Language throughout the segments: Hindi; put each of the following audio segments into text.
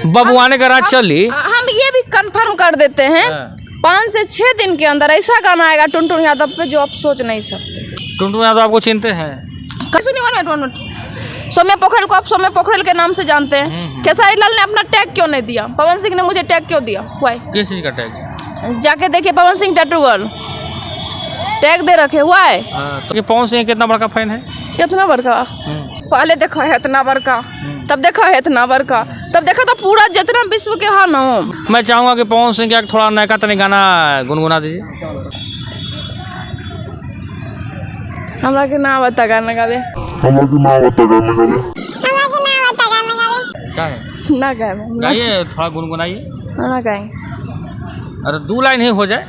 बबुआने का राज चली। हम ये भी कंफर्म कर देते हैं 5 से 6 दिन के अंदर ऐसा गाना आएगा टुनटुन यादव पे जो आप सोच नहीं सकते। टुनटुन यादव आपको चिनते हैं? सौम्या पोखरेल को आप सौम्या पोखरेल के नाम से जानते हैं। खेसारी लाल ने अपना टैग क्यों नहीं दिया? पवन सिंह ने मुझे टैग क्यों दिया? किस चीज का टैग? जाके देखिए Pawan Singh tattoo girl tag दे रखे हुआ है। तो पवन सिंह कितना बड़का फैन है? कितना बड़का? पहले देखा है इतना बड़का, तब देखा है इतना बड़का, तब देखा तो पूरा जितना विश्व के हाँ ना। मैं चाहूंगा कि पवन सिंह का थोड़ा नया तनी गाना गुनगुना दीजिए। हमरा के नाम बता गाना गावे। क्या है? ना गाए गाइए, थोड़ा गुनगुनाइए। ना गाए। अरे 2 लाइन ही हो जाए।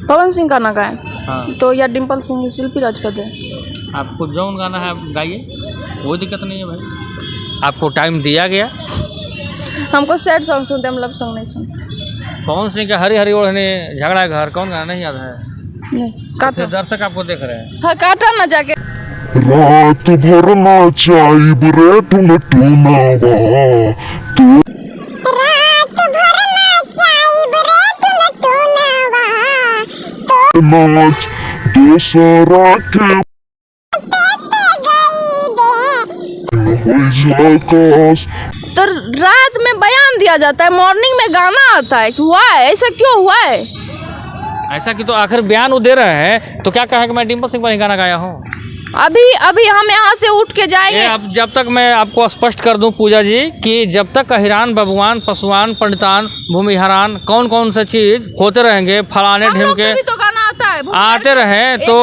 पवन सिंह का ना गाए हाँ। तो या डिम्पल सिंह शिल्पी राज का दे। आपको जौन गाना है आप गाइए, कोई दिक्कत नहीं है भाई, आपको टाइम दिया गया। हमको सैड सॉन्ग सुनते, हम लव सॉन्ग नहीं सुनते। पवन सिंह का हरी हरी ओढ़ने झगड़ा घर कौन गाना नहीं याद है? नहीं काटो। दर्शक आपको देख रहे हैं। हाँ काटा ना जाके। रात भर नाचाइब रे टुनटुनावा नाच दूसरा के तो रात में बयान दिया जाता है, मॉर्निंग में गाना आता है। हुआ है ऐसा क्यों हुआ है? ऐसा कि तो आखिर बयान वो दे रहे हैं तो क्या कहा कि मैं डिम्पल सिंह पर ही गाना गाया हूँ? अभी हम यहाँ से उठ के जाएंगे। अब जब तक मैं आपको स्पष्ट कर दूं पूजा जी कि जब तक अहिरान बबुआन पशुआन पंडितान भूमिहरान कौन कौन से चीज होते रहेंगे फलाने ढिम के तो गाना आता है आते रहे तो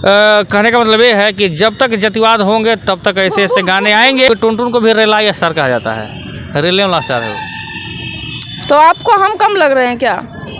कहने का मतलब ये है कि जब तक जातिवाद होंगे तब तक ऐसे ऐसे गाने आएंगे। टुनटुन को भी रेलाई स्टार कहा जाता है, रेलियन स्टार है वो। तो आपको हम कम लग रहे हैं क्या?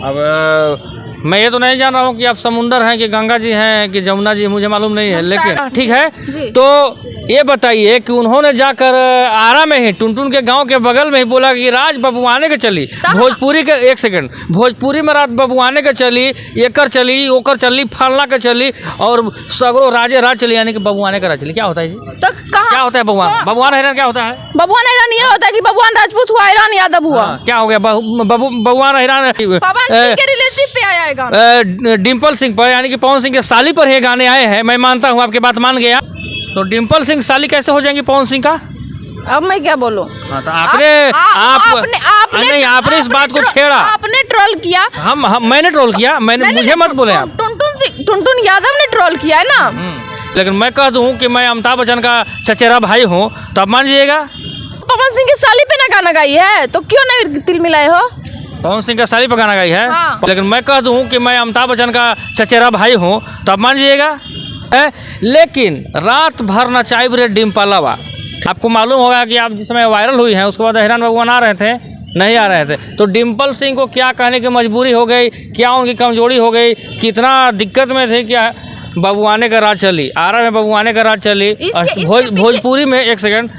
अब मैं ये तो नहीं जान रहा हूँ कि आप समुंदर हैं कि गंगा जी हैं कि जमुना जी, मुझे मालूम नहीं है, लेकिन ठीक है। तो ये बताइए कि उन्होंने जाकर आरा में ही टुनटुन के गांव के बगल में ही बोला कि राज बबुआने के चली भोजपुरी के, एक सेकंड, भोजपुरी में रात बबुआने के चली, एकर चली, ओकर चली, फलना के चली और सगरो राजे राज चली, यानी कि बबुआने का राज चली। क्या होता है जी? तो क्या होता है बबुआन? बबुआन हैरान क्या होता है? बबुआन हैरान ये होता है कि बबुआन राजपूत हुआ, हैरान यादव हुआ। क्या हो गया? बबुआन हैरान पवन सिंह के रिलेटिव पे आया है गाना। डिम्पल सिंह पर यानी कि पवन सिंह के साली पर ये गाने आए हैं। मैं मानता हूँ, आपकी बात मान गया। तो डिम्पल सिंह साली कैसे हो जाएंगी पवन सिंह का? अब मैं क्या बोलूं? हाँ, तो आपने इस बात को छेड़ा। आपने ट्रोल किया। मैंने ट्रोल किया? मुझे मत बोले आप। टुनटुन यादव ने ट्रोल किया है ना। लेकिन मैं कह दूं कि मैं अमिताभ बच्चन का चचेरा भाई हूँ तो आप मान जाइएगा। पवन सिंह के साली पे ना गाना गाई है तो क्यों नहीं तिल मिलाए हो? पवन सिंह का साली पर गाना गाई है हाँ। लेकिन मैं कह दूं कि मैं अमिताभ बच्चन का चचेरा भाई हूँ तो आप मान जाइएगा। लेकिन रात भर नचाइब रे डिम्पलवा, आपको मालूम होगा कि आप जिस समय वायरल हुई हैं उसके बाद हैरान बबुआन आ रहे थे, नहीं आ रहे थे। तो डिम्पल सिंह को क्या कहने की मजबूरी हो गई, क्या उनकी कमजोरी हो गई, कितना दिक्कत में थे, क्या बबुआने का राज चली, आरा में बबुआने का राज चली, भोजपुरी में, एक सेकंड,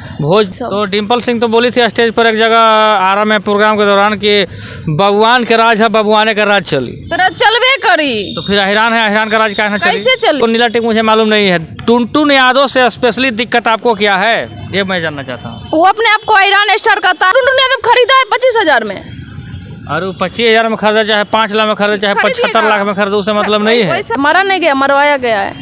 तो डिम्पल सिंह तो बोली थी स्टेज पर एक जगह आरा में प्रोग्राम के दौरान कि बबुआन के राज है, बबुआने का राज चली। तो राज चलवे करी तो फिर अहिरान है, अहिरान का राज कहना चली। कैसे चली? तो नीला टिक मुझे मालूम नहीं है। टुनटुन यादव से स्पेशली दिक्कत आपको क्या है ये मैं जानना चाहता हूँ। वो अपने आप को अहिरान स्टार का था। टुनटुन यादव खरीदा है 25,000 में और 25,000 में खरीदा, चाहे 5 लाख में खरीदा, चाहे 75 लाख में खरीदा, उससे मतलब नहीं है। मरा नहीं गया, मरवाया गया है।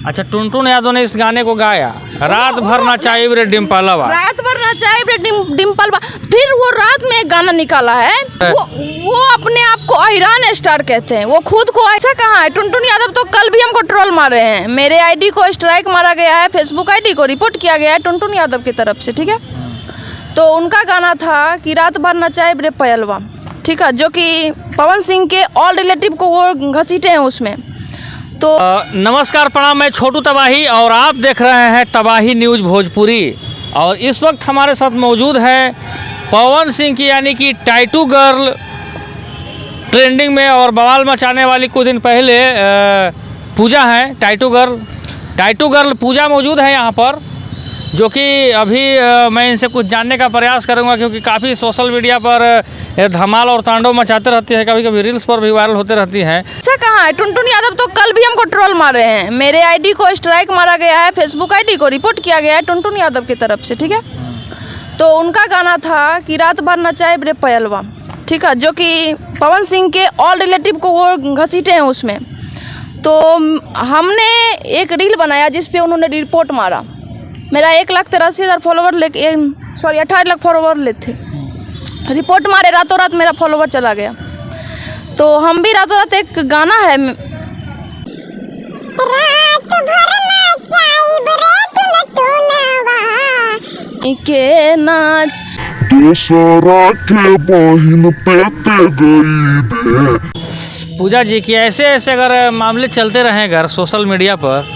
अच्छा, टुनटुन यादव ने इस गाने को गाया, रात भर नचाइब रे डिम्पलवा, रात भर नचाइब रे डिम्पलवा। फिर वो रात में एक गाना निकाला है, वो अपने आप को अहिरान स्टार कहते हैं। वो खुद को ऐसा कहा है। टुनटुन यादव तो कल भी हमको ट्रोल मारे हैं। मेरे आईडी को स्ट्राइक मारा गया है, फेसबुक आईडी को रिपोर्ट किया गया है टुनटुन यादव की तरफ से, ठीक है। तो उनका गाना था कि रात भर नचाइब रे पयलवा, ठीक है, जो कि पवन सिंह के ऑल रिलेटिव को वो घसीटे हैं उसमें। तो नमस्कार, प्रणाम, मैं छोटू तबाही और आप देख रहे हैं तबाही न्यूज़ भोजपुरी। और इस वक्त हमारे साथ मौजूद है पवन सिंह की यानी कि टैटू गर्ल, ट्रेंडिंग में और बवाल मचाने वाली कुछ दिन पहले पूजा है। टैटू गर्ल पूजा मौजूद है यहाँ पर, जो कि अभी मैं इनसे कुछ जानने का प्रयास करूँगा क्योंकि काफ़ी सोशल मीडिया पर ये धमाल और तांडव मचाते रहती है, कभी कभी रील्स पर भी वायरल होते रहती हैं। ऐसा कहाँ है? टुनटुन यादव तो कल भी हमको ट्रोल मार रहे हैं। मेरे आईडी को स्ट्राइक मारा गया है, फेसबुक आईडी को रिपोर्ट किया गया है टुनटुन यादव की तरफ से, ठीक है। तो उनका गाना था कि रात भर नचाए रे पयलवा, ठीक है, जो कि पवन सिंह के ऑल रिलेटिव को वो घसीटे हैं उसमें। तो हमने एक रील बनाया जिस पे उन्होंने रिपोर्ट मारा। मेरा 1,83,000 फॉलोवर लेके 28 लाख फॉलोवर ले थे। रिपोर्ट मारे, रातों रात मेरा फॉलोवर चला गया। तो हम भी रातों रात एक गाना है के नाच दूसरा के बहिन पेते गई बे। पूजा जी की ऐसे अगर मामले चलते रहें अगर सोशल मीडिया पर,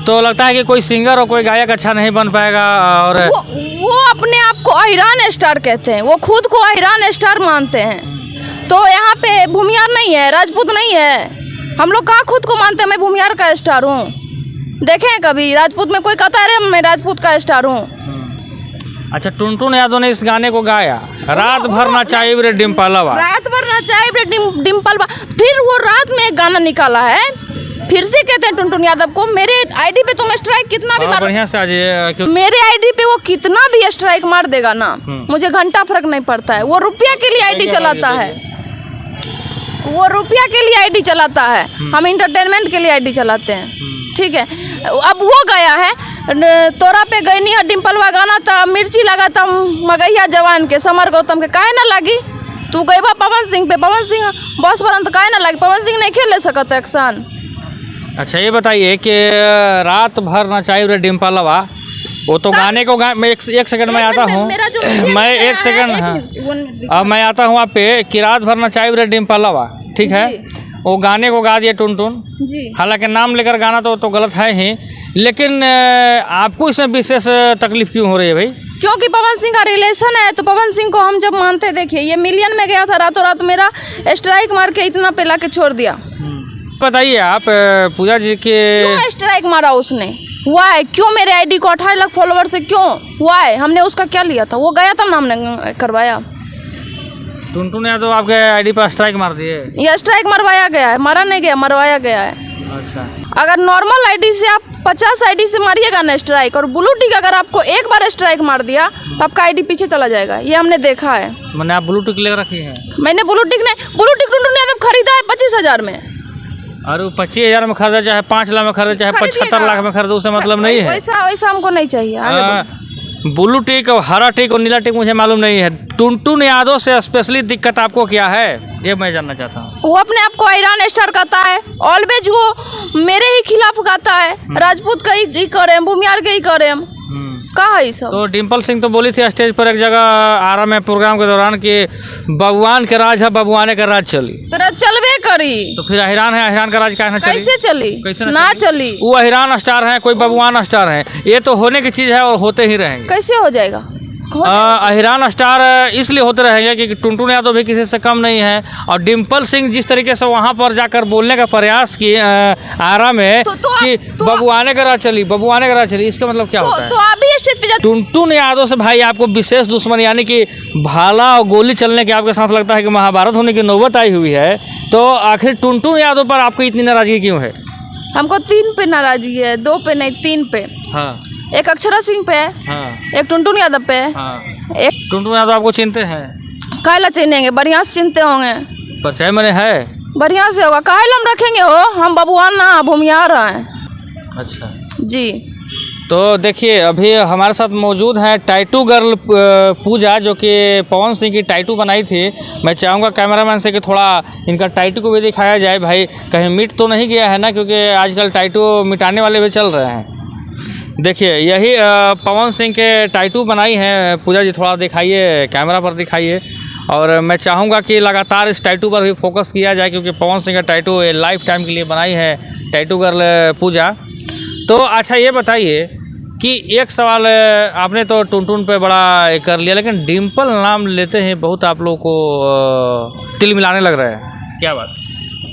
तो लगता है कि कोई सिंगर और कोई गायक अच्छा नहीं बन पाएगा। और वो अपने आप को अहिरान स्टार कहते हैं, वो खुद को अहिरान स्टार मानते हैं। तो यहाँ पे भूमियार नहीं है, राजपूत नहीं है। हम लोग कहाँ खुद को मानते हैं मैं भूमियार का स्टार हूँ? देखें कभी राजपूत में कोई कहता है मैं राजपूत का स्टार हूँ? अच्छा, टुनटुन यादव ने इस गाने को गाया, रात भर नचाई रे डिम्पलवा, रात भर नचाई रे डिम्पलवा। फिर वो रात में एक गाना निकाला है, फिर से कहते हैं टुनटुन यादव को। मेरे आईडी पे तुम स्ट्राइक कितना भी मार, बढ़िया से आ जाइए। मेरे आईडी पे वो कितना भी स्ट्राइक मार देगा ना, मुझे घंटा फर्क नहीं पड़ता है। वो रुपया के लिए आईडी चलाता है, वो रुपया के लिए आईडी चलाता है, हम इंटरटेनमेंट के लिए आईडी चलाते हैं, ठीक है। अब वो गया है तोरा पे गईनी है डिम्पलवा गाना था, मिर्ची लगा था मगैया जवान के, समर गौतम के, काहे ना लगी? तू गई बा पवन सिंह पे, पवन सिंह बॉस बरन तो काहे ना लगी? पवन सिंह नहीं खेल ले सकता एक्शन। अच्छा, ये बताइए कि रात भर नचाई रे डिम्पलवा, वो तो गाने को मैं एक सेकंड में आता हूँ, मैं एक सेकंड, अब मैं आता हूँ आप पे कि रात भर नचाई रे डिम्पलवा, ठीक है। वो गाने को गा दिए टुनटुन जी, हालांकि नाम लेकर गाना तो गलत है ही, लेकिन आपको इसमें विशेष तकलीफ क्यों हो रही है भाई? क्योंकि पवन सिंह का रिलेशन है, तो पवन सिंह को हम जब मानते, देखिए ये मिलियन में गया था, रातों रात मेरा स्ट्राइक मार के इतना पे ला के छोड़ दिया। बताइए आप पूजा जी के क्यों स्ट्राइक मारा उसने? वाई क्यों मेरे आईडी को 28 लाख फॉलोवर से क्यों? वाई हमने उसका क्या लिया था? वो गया था ना, हमने करवाया। टुनटुन यादव आपके आईडी पर स्ट्राइक मार दिए? ये स्ट्राइक मरवाया गया है, मारा नहीं गया, मरवाया गया है। अच्छा, अगर नॉर्मल आईडी से आप 50 आईडी से मारिएगा ना स्ट्राइक, और ब्लू टिक अगर आपको एक बार स्ट्राइक मार दिया तो आपका आईडी पीछे चला जाएगा, ये हमने देखा है। मैंने आप ब्लू टिक ले रखी है? मैंने ब्लू टिक टुनटुन यादव खरीदा है 25,000 में। और 25,000 में खरीदा, चाहे 5 लाख में खरीदा, चाहे 75 लाख में खरीदा, उससे मतलब नहीं है। वैसा हमको नहीं चाहिए। ब्लू टिक और हरा टिक और नीला टिक मुझे मालूम नहीं है। टुनटुन यादव से स्पेशली दिक्कत आपको क्या है, ये मैं जानना चाहता हूँ। वो अपने आप को आयरन स्टार कहता है, ऑलवेज वो मेरे ही खिलाफ गाता है, राजपूत का ही करे, भूमियार के ही करे। कहा है सब? तो डिम्पल सिंह तो बोली थी स्टेज पर एक जगह आरा में प्रोग्राम के दौरान कि भगवान के राज है, भगवान का राज चली। तो राज चलवे करी, तो फिर अहिरान है, अहिरान का राज काहे ना चली? कैसे चली? कैसे ना चली? वो अहिरान स्टार है, कोई भगवान स्टार है, ये तो होने की चीज़ है और होते ही रहेंगे। कैसे हो जाएगा? अहिरान स्टार इसलिए होते रहेंगे कि टुनटुन यादव भी किसी से कम नहीं है। और डिम्पल सिंह जिस तरीके से वहाँ पर जाकर बोलने का प्रयास किए आरा में कि बबुआने का राज चली, बबुआने का राज चली, इसका मतलब क्या होता है? तो आप भी स्टेज पे टुनटुन यादव से भाई आपको विशेष दुश्मनी, यानी कि भाला और गोली चलने के आपके साथ लगता है कि महाभारत होने की नौबत आई हुई है। तो आखिर टुनटुन यादव पर आपको इतनी नाराजगी क्यों है? हमको 3 पे नाराजगी है, 2 पे नहीं, 3 पे। हाँ, एक अक्षरा सिंह पे है, हाँ, एक टुनटुन यादव पे है, हाँ। एक टुनटुन यादव आपको चिनते हैं? काहेला चिनेंगे, बढ़िया से चिनते होंगे, परिचय मैंने है, बढ़िया से होगा। काहेला हम रखेंगे हो, हम बबुआन ना भूमियार हैं। अच्छा जी, तो देखिए अभी हमारे साथ मौजूद है टाइटू गर्ल पूजा, जो कि पवन सिंह की टाइटू बनाई थी। मैं चाहूँगा कैमरामैन से कि थोड़ा इनका टाइटू को भी दिखाया जाए भाई, कहीं मिट तो नहीं गया है ना, क्योंकि आजकल टाइटू मिटाने वाले भी चल रहे हैं। देखिए यही पवन सिंह के टाइटू बनाई है पूजा जी, थोड़ा दिखाइए, कैमरा पर दिखाइए। और मैं चाहूँगा कि लगातार इस टाइटू पर भी फोकस किया जाए, क्योंकि पवन सिंह का टाइटू लाइफ टाइम के लिए बनाई है टाइटू गर्ल पूजा। तो अच्छा ये बताइए कि एक सवाल, आपने तो टुनटुन पे बड़ा कर लिया, लेकिन डिम्पल नाम लेते हैं बहुत आप लोगों को तिल मिलाने लग रहा है, क्या बात?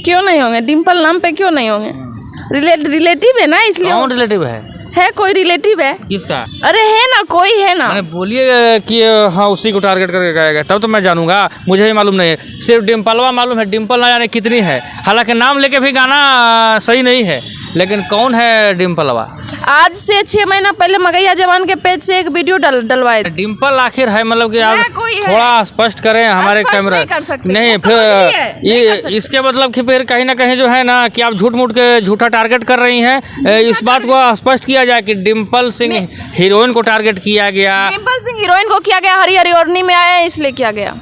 क्यों नहीं होंगे? डिम्पल नाम पे क्यों नहीं होंगे? रिलेटिव है ना, इसलिए। कौन रिलेटिव है? है कोई रिलेटिव है? किसका? अरे है ना, कोई है ना। मैंने बोलिए कि हाँ उसी को टारगेट करके गाएगा, तब तो मैं जानूंगा। मुझे भी मालूम नहीं है, सिर्फ डिम्पलवा मालूम है। डिम्पल ना जाने कितनी है, हालांकि नाम लेके भी गाना सही नहीं है, लेकिन कौन है डिम्पलवा? आज से 6 महीना पहले मगैया जवान के पेज से एक वीडियो डलवाए थे। डिम्पल आखिर है, मतलब कि आप कोई है। थोड़ा स्पष्ट करें हमारे स्पष्ट कैमरा। नहीं कर सकते। नहीं, वो तो फिर नहीं है, नहीं कर सकते। इसके मतलब कि फिर कहीं ना कहीं जो है ना कि आप झूठ मूठ के झूठा टारगेट कर रही हैं। इस बात को स्पष्ट किया जाए कि डिम्पल सिंह हीरोइन को टारगेट किया गया। डिम्पल सिंह हीरोइन को किया गया, हरी हरी ओढ़नी में आए हैं इसलिए किया गया।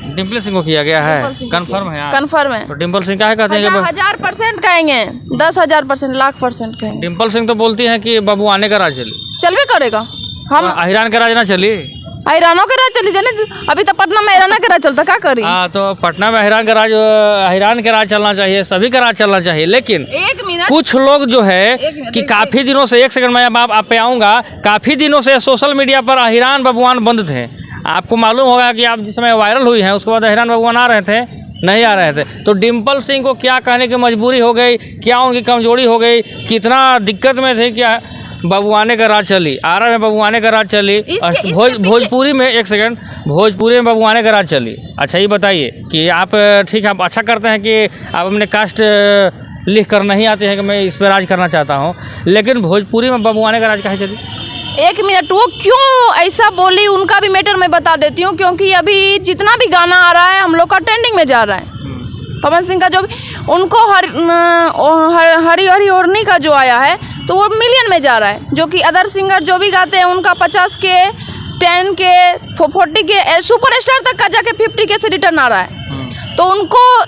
डिम्पल सिंह को किया गया है, कंफर्म है? कंफर्म है। तो डिम्पल सिंह काहे कहते हैं कि 1000% कहेंगे, 10,000%, लाख% कहेंगे। डिम्पल सिंह तो बोलती हैं कि बाबू आने का राज चली, चलवे करेगा। हम अहिरान का राज ना चली। अहिरानों के राज चली जाने, अभी तो पटना में अहिराना के राज चलता, क्या करी? हाँ, तो पटना में अहिरान के राज चलना चाहिए, सभी का राज चलना चाहिए। लेकिन एक मिनट, कुछ लोग जो है एक मिनट, कि काफ़ी दिनों से, एक सेकंड में आप पे आऊँगा, काफ़ी दिनों से सोशल मीडिया पर अहिरान बबुआन बंद थे। आपको मालूम होगा कि आप जिस समय वायरल हुई हैं उसके बाद अहिरान बबुआन आ रहे थे, नहीं आ रहे थे। तो डिम्पल सिंह को क्या कहने की मजबूरी हो गई, क्या उनकी कमजोरी हो गई, कितना दिक्कत में थे, क्या बबुआने का राज चली, आरा में बबुआने का राज चली, भोजपुरी में, एक सेकंड, भोजपुरी में बबुआने का राज चली। अच्छा ये बताइए कि आप, ठीक है आप अच्छा करते हैं कि आप अपने कास्ट लिख कर नहीं आते हैं कि मैं इस पर राज करना चाहता हूँ, लेकिन भोजपुरी में बबुआने का राज काहे चली? एक मिनट, वो क्यों ऐसा बोली उनका भी मैटर मैं बता देती हूँ। क्योंकि अभी जितना भी गाना आ रहा है हम लोग का ट्रेंडिंग में जा रहा है। पवन सिंह का जो उनको हरी हरी ओढ़नी का जो आया है तो वो मिलियन में जा रहा है, जो कि अदर सिंगर जो भी गाते हैं उनका 50 के, 10 के, 40 के, सुपरस्टार तक का जाके 50 के से रिटर्न आ रहा है। तो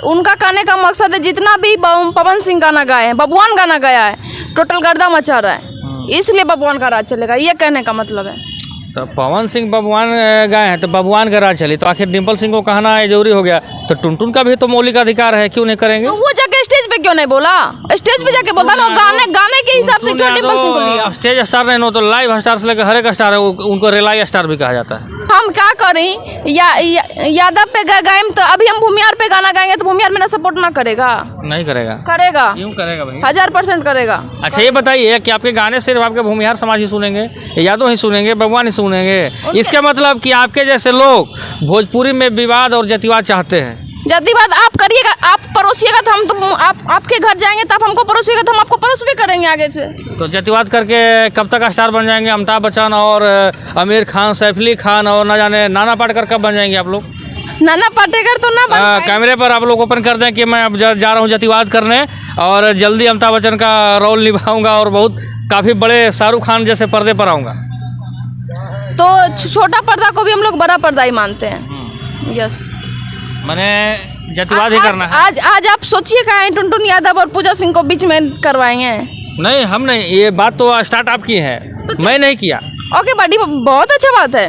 उनका कहने का मकसद है जितना भी पवन सिंह गाना गाए हैं, बबुआन गाना गाया है, टोटल गर्दा मचा रहा है, इसलिए बबुआन का राज चलेगा, ये कहने का मतलब है। तो पवन सिंह बबुआन गए हैं तो बबुआन का राज चली, तो आखिर डिम्पल सिंह को कहना है जरूरी हो गया। तो टुनटुन का भी तो मौलिक अधिकार है, क्यों नहीं करेंगे? तो वो जाके स्टेज पे क्यों नहीं बोला? स्टेज पे जाके बोलता ना, गाने के हिसाब से क्यों डिम्पल सिंह को लिया? स्टेज स्टार नहीं, तो लाइव स्टार से लेकर हर एक स्टार है, उनको रिलाई स्टार भी कहा जाता है। हम क्या करें? यादव पे गाएं तो अभी हम भूमियार पे गाना गाएंगे तो भूमियार मेरा सपोर्ट ना करेगा? नहीं करेगा। करेगा, क्यों करेगा भाई? 1000% करेगा। अच्छा ये बताइए कि आपके गाने सिर्फ आपके भूमिहार समाज ही सुनेंगे, यादव ही सुनेंगे, बबुआन ही सुनेंगे? इसका मतलब कि आपके जैसे लोग भोजपुरी में विवाद और जातिवाद चाहते हैं। जातिवाद आप करिएगा, आप परोसिएगा तो हम तो आपके घर जाएंगे, तब हमको परोसिएगा तो हम आपको परोस भी करेंगे आगे से। तो जातिवाद करके कब तक स्टार बन जाएंगे? अमिताभ बच्चन और आमिर खान, सैफ अली खान और न जाने नाना पाटेकर कब बन जाएंगे आप लोग? नाना पाटेकर तो ना बन कैमरे पर आप लोग ओपन कर दें कि मैं अब जा रहा हूँ जातिवाद करने और जल्दी अमिताभ बच्चन का रोल निभाऊंगा और बहुत काफ़ी बड़े शाहरुख खान जैसे पर्दे पर आऊँगा। तो छोटा पर्दा को भी हम लोग बड़ा पर्दा ही मानते हैं। यस, मैंने जातिवाद ही करना है। आज आप सोचिए कहाँ टुनटुन यादव और पूजा सिंह को बीच में करवाएंगे? नहीं, हम नहीं, ये बात तो स्टार्ट आपकी है, मैं नहीं किया। ओके बड़ी, बहुत अच्छा बात है।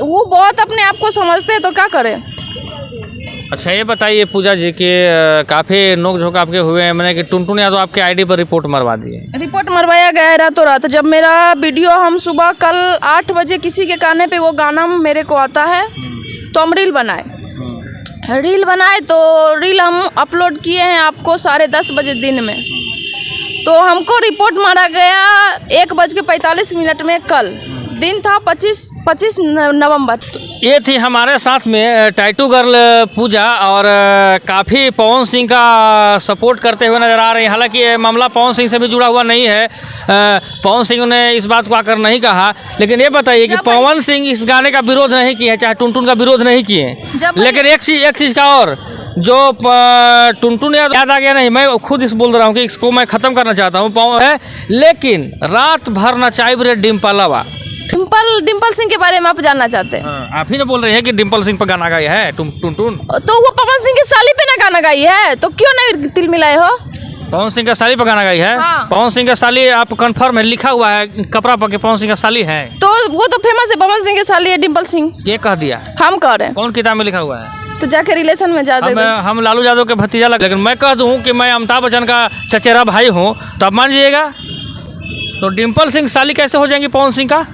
वो बहुत अपने आप को समझते हैं तो क्या करें। अच्छा ये बताइए पूजा जी कि काफ़ी नोक झोंक आपके हुए हैं, मैंने कि टुनटुन यादव आपके आईडी पर रिपोर्ट मरवा दी है। रिपोर्ट मरवाया गया है रातों रात। जब मेरा वीडियो, हम सुबह कल 8 बजे किसी के कहने पे वो गाना मेरे को आता है तो हम रील बनाए तो रील हम अपलोड किए हैं आपको 10:30 बजे दिन में। तो हमको रिपोर्ट मारा गया 1:45 में, कल दिन था 25 नवंबर। ये थी हमारे साथ में टैटू गर्ल पूजा और काफ़ी पवन सिंह का सपोर्ट करते हुए नज़र आ रही है। हालांकि ये मामला पवन सिंह से भी जुड़ा हुआ नहीं है, पवन सिंह ने इस बात को आकर नहीं कहा। लेकिन ये बताइए कि पवन सिंह इस गाने का विरोध नहीं किए हैं, चाहे टुनटुन का विरोध नहीं किए, लेकिन एक चीज़ का और जो टुनटुन याद आ गया नहीं, मैं खुद इस बोल रहा हूँ कि इसको मैं ख़त्म करना चाहता हूँ है, लेकिन रात भर नचाई रे डिम्पलवा। डिम्पल सिंह के बारे में आप जानना चाहते हैं? आप ही ने बोल रहे हैं कि डिम्पल सिंह पर गाना गाया है टुनटुन, तो वो पवन सिंह की साली पे ना गाना गाई है, तो क्यों नहीं तिल मिलाए हो? पवन सिंह का साली पर गाना गाई है। हाँ। पवन सिंह का साली आप कंफर्म है, लिखा हुआ है कपड़ा पर कि पवन सिंह का साली है, तो वो तो फेमस है, पवन सिंह की साली है डिम्पल सिंह। ये कह दिया, हम कह रहे हैं। कौन किताब में लिखा हुआ है? तो जाके रिलेशन में जा देंगे। हम लालू यादव के भतीजा लग, लेकिन मैं कह दूं कि मैं अमिताभ बच्चन का चचेरा भाई हूं, तो आप मान जाइएगा। तो डिम्पल सिंह साली कैसे हो जाएंगी पवन सिंह का?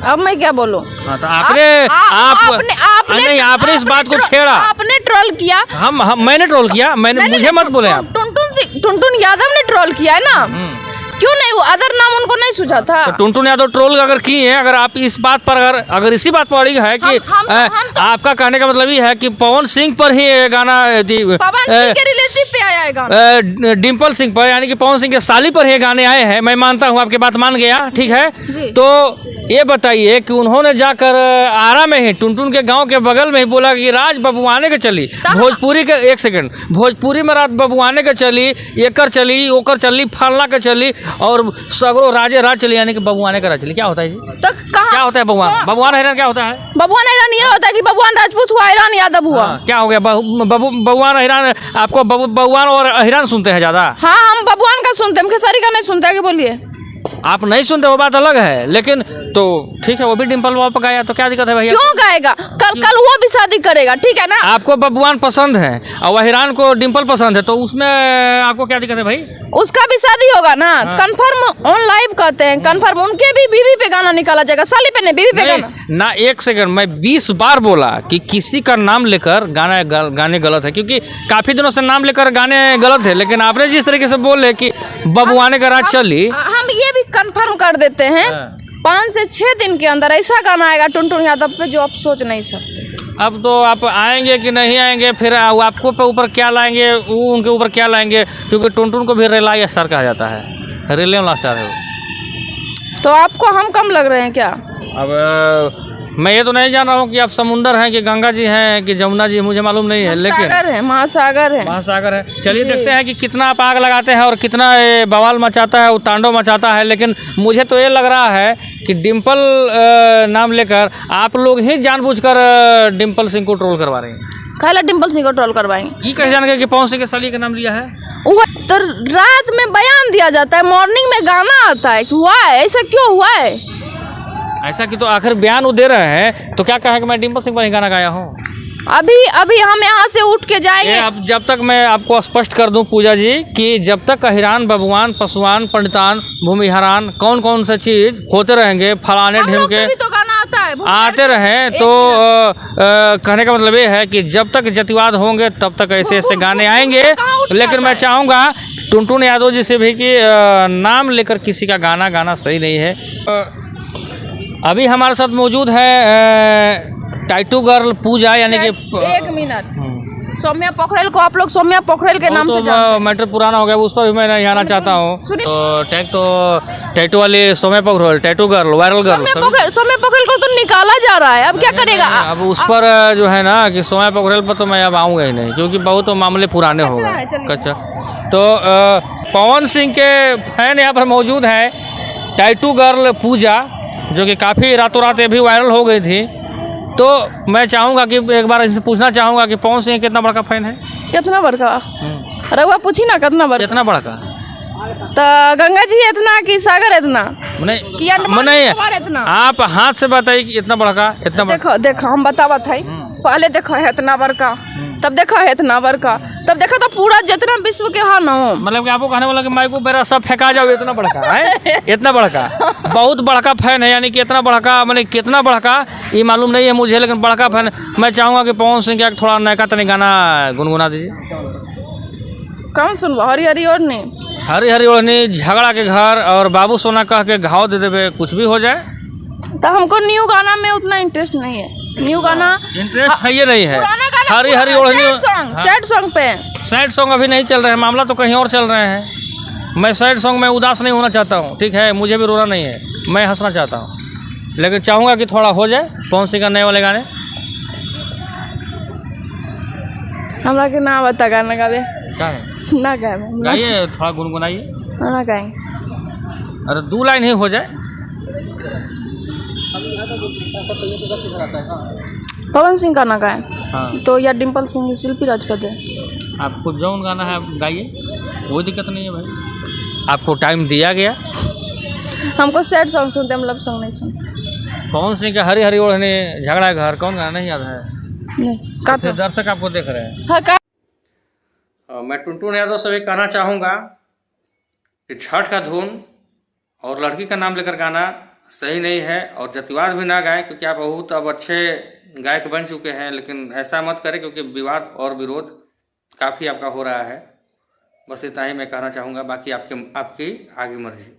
अब मैं क्या बोलूं? हाँ, तो आपने इस बात को छेड़ा, आपने ट्रोल किया। मैंने ट्रोल किया, मुझे मत बोले आप। टुनटुन यादव ने ट्रोल किया है ना, क्यों नहीं, वो अदर नाम उनको नहीं सूझा था? तो टुनटुन यादव ट्रोल अगर किए हैं, अगर आप इस बात पर अगर इसी बात पर अड़ी है कि आपका कहने का मतलब ये है कि पवन सिंह पर ही ये गाना पवन सिंह के रिलेटिव पे आया है गाना, डिम्पल सिंह पर, यानी कि पवन सिंह के साली पर ये गाने आए हैं। मैं मानता हूँ, आपकी बात मान गया, ठीक है। जी। तो ये बताइए कि उन्होंने जाकर आरा में ही टुनटुन के गांव के बगल में ही बोला कि राज बबुआने के चली, भोजपुरी के, एक सेकंड, भोजपुरी में रात बबुआने के चली, एकर चली, ओकर चली, फलना के चली और सगरो राजे राज चली, यानी कि बबुआने का राज चली। क्या होता है जी? तो क्या होता है बबुआन? बबुआन हैरान क्या होता है? बबुआन हैरान ये होता है कि बबुआन राजपूत हुआ, हैरान यादव हुआ। क्या हो गया? बबुआन हिरान, आपको बबुआन और हिरान सुनते हैं ज्यादा? हाँ, हम बबुआन का सुनते हैं, खेसारी का नहीं सुनते, आगे बोलिए। आप नहीं सुनते वो बात अलग है, लेकिन तो ठीक है, वो भी डिम्पल बाबा पर गाया तो क्या दिक्कत है भैया? क्यों गाएगा? कल वो भी शादी करेगा, ठीक है ना? आपको बबुआन पसंद है और वहिरान को डिम्पल पसंद है, तो उसमें आपको क्या दिक्कत है भाई? उसका भी शादी होगा ना, कंफर्म ऑन लाइव कहते हैं, कंफर्म उनके भी बीवी पे गाना निकाला जाएगा, साली पे नहीं, बीवी पे गाना ना। एक सेकंड, मैं 20 बार बोला कि किसी का नाम लेकर गाने गलत है, क्योंकि काफी दिनों से नाम लेकर गाने गलत है, लेकिन आपने जिस तरीके से बोले कि बबुआने का राज चली, हम ये भी कंफर्म कर देते हैं 5 से 6 दिन के अंदर ऐसा गाना आएगा टुनटुन यादव पे जो आप सोच नहीं सकते। अब तो आप आएंगे कि नहीं आएंगे, फिर आपको पे ऊपर क्या लाएंगे, वो उनके ऊपर क्या लाएंगे, क्योंकि टुनटुन को भी रेलाई स्टार कहा जाता है, रिले वाला स्टार है वो। तो आपको हम कम लग रहे हैं क्या? अब मैं ये तो नहीं जान रहा हूँ कि आप समुंदर हैं कि गंगा जी हैं कि जमुना जी, मुझे मालूम नहीं है, लेकिन सागर है, महासागर है। चलिए देखते हैं कि कितना आप आग लगाते हैं और कितना ये बवाल मचाता है, वो तांडव मचाता है। लेकिन मुझे तो ये लग रहा है कि डिम्पल नाम लेकर आप लोग ही जानबूझकर डिम्पल सिंह को ट्रोल करवा रहे हैं। काला डिम्पल सिंह को ट्रोल करवाएंगे? ये कैसे जान गए कि पवन सिंह के साली का नाम लिया है? वो तो रात में बयान दिया जाता है, मॉर्निंग में गाना आता है कि हुआ है, ऐसा क्यों हुआ है? ऐसा कि तो आखिर बयान वो दे रहे हैं, तो क्या कहा कि मैं डिम्पल सिंह पर ही गाना गाया हूँ? अभी हम यहाँ से उठ के जाएंगे। अब जब तक मैं आपको स्पष्ट कर दूं पूजा जी कि जब तक अहिरान, बबुआन, पसवान, पंडितान, भूमिहरान, कौन कौन सा चीज होते रहेंगे, फलाने ढिमके तो गाना आता है, आते रहे, तो कहने का मतलब ये है कि जब तक जातिवाद होंगे तब तक ऐसे ऐसे गाने आएंगे। लेकिन मैं चाहूँगा टुनटुन यादव जी से भी कि नाम लेकर किसी का गाना गाना सही नहीं है। अभी हमारे साथ मौजूद है टाइटू गर्ल पूजा, यानी कि 1 मिनट, सौम्या पोखरेल को आप लोग सौम्या पोखरेल के नाम से जानते हैं। मैटर पुराना हो गया, उस पर भी मैं नहीं आना चाहता हूँ। तो टैटू वाली Saumya Pokharel, tattoo girl, viral girl, Saumya Pokharel को तो निकाला जा रहा है, अब क्या करेगा? अब उस पर जो है ना कि सौम्या पोखरेल पर तो मैं अब आऊँगा ही नहीं, क्योंकि बहुत मामले पुराने हो गए। अच्छा, तो पवन सिंह के फैन यहाँ पर मौजूद है, टैटू गर्ल पूजा, जो कि काफ़ी रातों रात ये भी वायरल हो गई थी। तो मैं चाहूँगा कि एक बार इनसे पूछना चाहूँगा कि पवन सिंह कितना बड़ा फैन है? कितना बड़का? रघुआ पूछी ना कितना बड़का? कितना बड़ा? तो गंगा जी इतना कि सागर इतना नहीं, इतना आप हाथ से बताइए कि इतना बड़ा, इतना बड़ा। देखो हम बतावा था, पहले देखो है इतना बड़का, तब देखा है इतना बड़का, तब देखा तो पूरा जितना विश्व के हाँ ना, मतलब कि आपको कहने वाला कि माइको मेरा सब फेंका जाओ, इतना बड़का है, इतना बड़का, बहुत बड़का फैन है, यानी कि इतना बड़का, मैंने कितना बड़का ये मालूम नहीं है मुझे, लेकिन बड़का फैन। मैं चाहूँगा कि पवन सिंह का थोड़ा नयका तनी गाना गुनगुना दीजिए। कौन सुनवा? हरी हरी और नहीं, हरी हरी ओढ़नी, झगड़ा के घर और बाबू सोना कह के घाव दे देवे, कुछ भी हो जाए। तो हमको न्यू गाना में उतना इंटरेस्ट नहीं है, न्यू गाना इंटरेस्ट है ये नहीं है। हरी हरी ओढ़नी, सैड सॉन्ग पे, सैड सॉन्ग अभी नहीं चल रहे हैं, मामला तो कहीं और चल रहे हैं। मैं सैड सॉन्ग में उदास नहीं होना चाहता हूँ, ठीक है, मुझे भी रोना नहीं है, मैं हंसना चाहता हूँ, लेकिन चाहूँगा कि थोड़ा हो जाए पवन सिंह का नए वाले गाने। हमरा के ना बता गाना गावे, क्या है? ना गाइए, थोड़ा गुनगुनाइए। ना गाएं, अरे 2 लाइन ही हो जाए। पवन सिंह का ना गाएं, हाँ, तो या डिम्पल सिंह, शिल्पी राज का दे। आपको जौन गाना है गाइए, कोई दिक्कत नहीं है भाई, आपको टाइम दिया गया। हमको सैड सॉन्ग सुनते, हम लव सॉन्ग नहीं सुनते। पवन सिंह का हरी हरी ओढ़नी, झगड़ा घर, कौन गाना नहीं याद है? नहीं का तो दर्शक आपको देख रहे हैं। हाँ का मैं टुनटुन यादव से भी कहना चाहूँगा कि छठ का धुन और लड़की का नाम लेकर गाना सही नहीं है, और जातिवाद भी ना गाएं, क्योंकि आप बहुत अब अच्छे गायक बन चुके हैं, लेकिन ऐसा मत करें, क्योंकि विवाद और विरोध काफ़ी आपका हो रहा है। बस इतना ही मैं कहना चाहूँगा, बाकी आपकी आगे मर्जी।